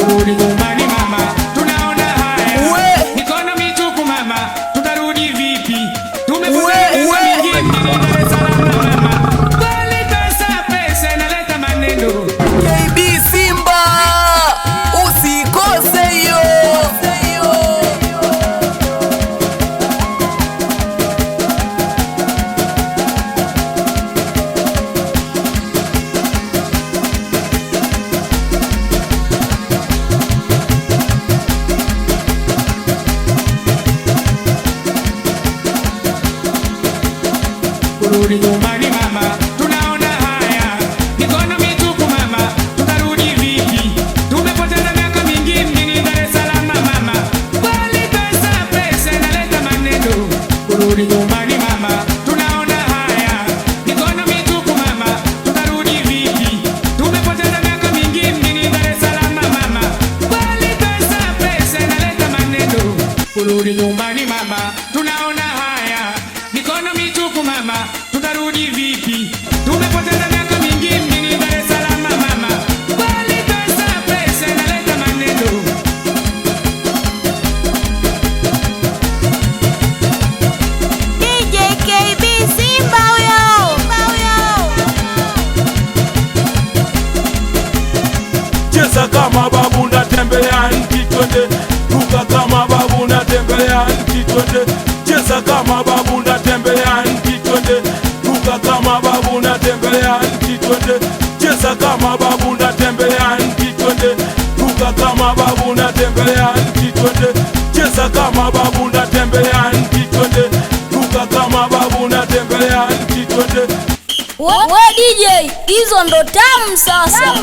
kurudi nyumbani mama, tunaona haya. Mikono mitupu mama, tutarudi vipi? Tumepoteza mingi Dar es Salaam mama. Bali pesa inaleta maneno. KB Simba usikose hiyo. Kurudi nyumbani mama, tunaona haya. Mikono mitupu mama, tutarudi vipi? Tumepoteza miaka mingi mjini Dar es Salaam mama. Bali pesa inaleta maneno. Kurudi nyumbani mama, tunaona haya. Mikono mitupu mama, tutarudi vipi? Tumepoteza miaka mingi mjini Dar es Salaam mama. Bali pesa inaleta maneno. Kurudi nyumbani mama, tunaona haya. Mikono mitupu mama, tutarudi vipi? Tumepoteza miaka mingi mjini Dar es Salaam mama. Bali pesa inaleta maneno. DJ KB Simba huyo. Cheza kama babu na tembea nchi twende, ruka kama babu na tembea nchi twende. Cheza kama babu na tembea nchi twende, ruka kama babu na tembea nchi twende. Cheza kama babu na tembea nchi twende, ruka kama babu na tembea nchi twende. Cheza kama babu na tembea nchi twende, ruka kama babu na tembea nchi twende. We DJ, hizo ndo tamu sasa.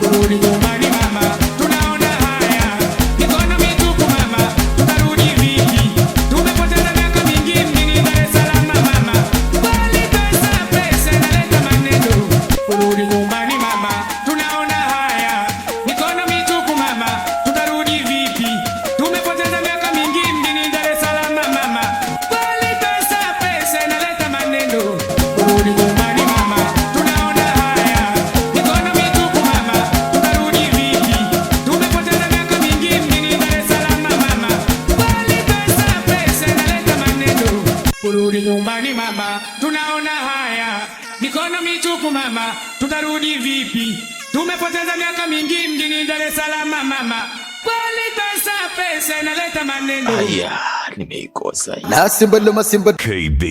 Kurudi nyumbani mama, tunaona haya. Mikono mitupu mama, tutarudi vipi? Tumepoteza miaka mingi mjini Dar es Salaam mama. Bali pesa inaleta maneno. Kurudi nyumbani mama, tunaona haya. Mikono mitupu mama, tutarudi vipi? Tumepoteza miaka mingi mjini Dar es Salaam mama. Bali pesa inaleta maneno. Kurudi nyumbani mama, tunaona haya. Mikono mitupu mama, tutarudi vipi? Tumepoteza miaka mingi mjini Dar es Salaam mama. Bali pesa inaleta maneno. Kurudi nyumbani mama, tunaona haya. Mikono mitupu mama, tutarudi vipi? Tumepoteza miaka mingi mjini Dar es Salaam mama. Bali pesa inaleta maneno. Aya, nimeikosa. Na Simba ndo Masimba KB